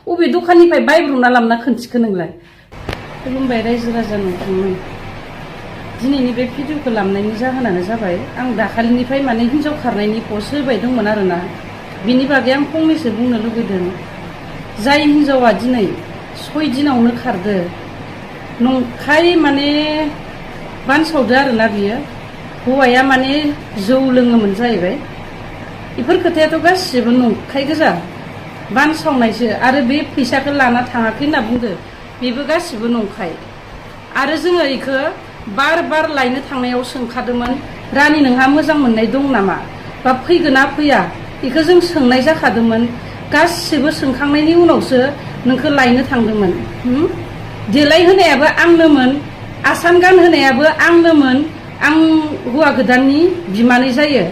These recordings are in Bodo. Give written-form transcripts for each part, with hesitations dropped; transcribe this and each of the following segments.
अबे दखाननिफ्राय बायब्रबना लाबोना खोन्थिखो नोंलाय? खुलुमबाय रायजो राजा नोंथांमोन। दिनैनि बे भिडिअखौ लाबोनायनि जाहोनानो जाबाय आं दाखालिनिफ्राय माने हिन्जाव खारनायनि पस्ट होबाय दंमोन आरोना, बिनि बागै आं फंनैसो बुंनो लुबैदों। जाय हिन्जावा दिनै 6 दिनावनो खारदो, नंखाय माने बानसावदो आरोना बियो। हौवाया माने जौ लोङोमोन जाहैबाय। बेफोर खोथायाथ' गासिबो नंखाय गोजा, बानसावनायसो। आरो बे फैसाखौ लाना थाङाखै होनना बुंदो, बेबो गासिबो नंखाय। आरो जोङो इखो बार बार लायनो थांनायाव सोंखादोंमोन, रानि नोंहा मोजां मोननाय दं नामा बा फैगोन ना फैया, बेखौ जों सोंनाय जाखादोंमोन। गासिबो सोंखांनायनि उनावसो नोंखौ लायनो थांदोंमोन। देलाय होनायाबो आंनोमोन, आसान गानहोनायाबो आंनोमोन। आं हौवा गोदाननि बिमानै जायो।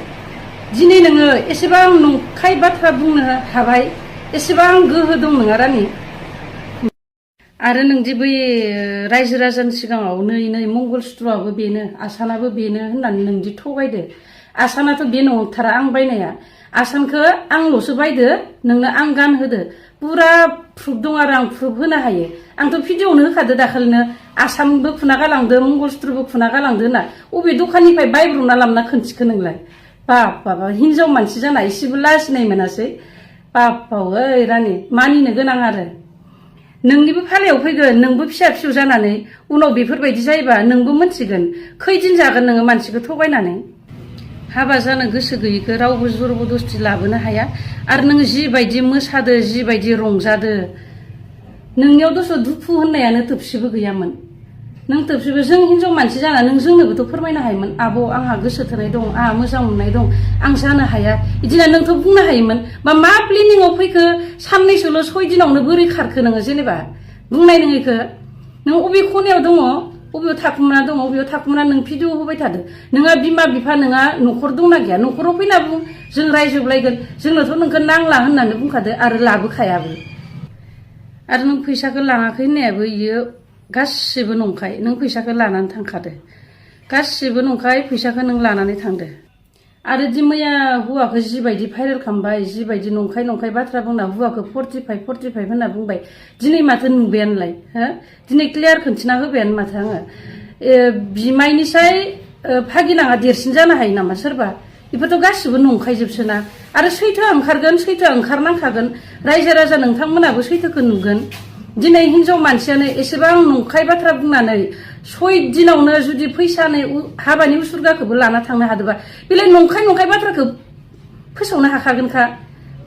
दिनै नोङो एसेबां नंखाय बाथ्रा बुंनो हाबाय, एसेबां गोहो दं नोंहा रानि। आरो नोंदि बै रायजो राजानि सिगाङाव नै मंगल सुत्रआबो बेनो, आसानाबो बेनो होननानै नोंदि थगायदो। आसानाथ' बे नंथारा, आं बायनाया। आसानखौ आंल'सो बायदो, नोंनो आं गानहोदो। पुरा प्रुफ दं आरो आं प्रुफ होनो हायो। आंथ' भिडिअ'आवनो होखादो दाखालिनो, आसानबो खुना गालांदो, मंगल सुत्रबो खुना गालांदो होनना। अबे दखाननिफ्राय बायब्रबना लाबोना खोन्थिखो नोंलाय? बाबा हिनजाव मानसि जाना एसेबो लाजिनाय मोनासै? बाबा ओइ रानि, मानिनो गोनां आरो। नोंनिबो फालायाव फैगोन, नोंबो फिसा फिसौ जानानै उनाव बेफोरबायदि जायोबा नोंबो मोनथिगोन खैदिन जागोन नोङो मानसिखौ थगायनानै। हाबा जानो गोसो गैयैखौ रावबो जबरदस्ति लाबोनो हाया। आरो नों जिबायदि मोसादो, जिबायदि रंजादो, नोंनियाव दस' दुखु होननायानो थोबसेबो गैयामोन। नों थोबसेबो, जों हिनजाव मानसि जाना नों जोंनोबोथ' फोरमायनो हायोमोन, आब' आंहा गोसो थोनाय दं, आंहा मोजां मोननाय दं, आं जानो हाया, बिदिनो नोंथ' बुंनो हायोमोन। बा मा प्लेनिंआव फैखो, साननैसोल' 6 दिनावनो बोरै खारखो नोङो? जेनेबा बुंनाय नों इखो। नों अबे खनायाव दङ, अबेयाव थाखुमाना दङ, अबेयाव थाखुमाना नों भिडिअ होबाय थादो? नोंहा बिमा बिफा, नोंहा न'खर दंना गैया? न'खराव फैना बुं, जों रायजोबलायगोन। जोंनोथ' नोंखौ नांला होननानै बुंखादो आरो लाबोखायाबो। आरो नों फैसाखौ लाङाखै होननायाबो इयो गासिबो नंखाय। नों फैसाखौ लानानै थांखादो, गासिबो नंखाय। फैसाखौ नों लानानै थांदो। आरो दि मैया हौवाखौ जिबायदि भाइरेल खालामबाय, जिबायदि नंखाय बाथ्रा बुंना हौवाखौ 45 होनना बुंबाय, दिनै माथो नुबायानोलाय? हो, दिनै क्लियार खोन्थिना होबायानो माथो आङो। बिमायनिसाय भागिनाङा देरसिन जानो हायो नामा सोरबा? बेफोरथ' गासिबो नंखायजोबसोना। आरो सैथोआ ओंखारगोन, सैथोआ ओंखारनांखागोन। रायजो राजा नोंथांमोनाबो सैथोखौ नुगोन। दिनै हिनजाव मानसियानो एसेबां नंखाय बाथ्रा बुंनानै 6 दिनावनो जुदि फैसानि हाबानि उसुरगाखौबो लाना थांनो हादोंबा, बेलाय नंखाय बाथ्राखौ फोसावनो हाखागोनखा।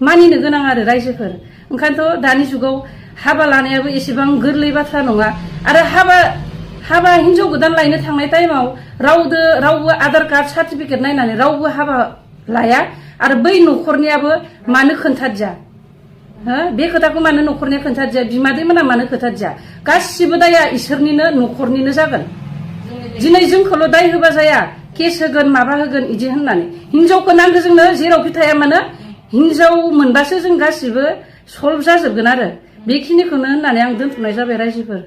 मानिनो गोनां आरो रायजोफोर। ओंखायनोथ' दानि जुगाव हाबा लानायाबो एसेबां गोरलै बाथ्रा नङा। आरो हाबा हिनजाव गोदान लायनो थांनाय टाइमाव रावबो आधार कार्ड सार्टिफिकेट नायनानै रावबो हाबा लाया। आरो बै न'खरनियाबो मानो खोन्थादिया? बे खोथाखौ मानो न'खरनिया खोन्थादिया? बिमादैमोना मानो खोन्थादिया? गासिबो दाया इसोरनिनो, न'खरनिनो जागोन। दिनै जोंखौल' दाय होबा जाया, केस होगोन, माबा होगोन इदि होननानै। हिनजावखौ नांगौ जोंनो, जेरावखि थाया मानो। हिनजाव मोनबासो जों गासिबो सल्भ जाजोबगोन आरो। बेखिनिखौनो होननानै आं दोनथ'नाय जाबाय रायजोफोर।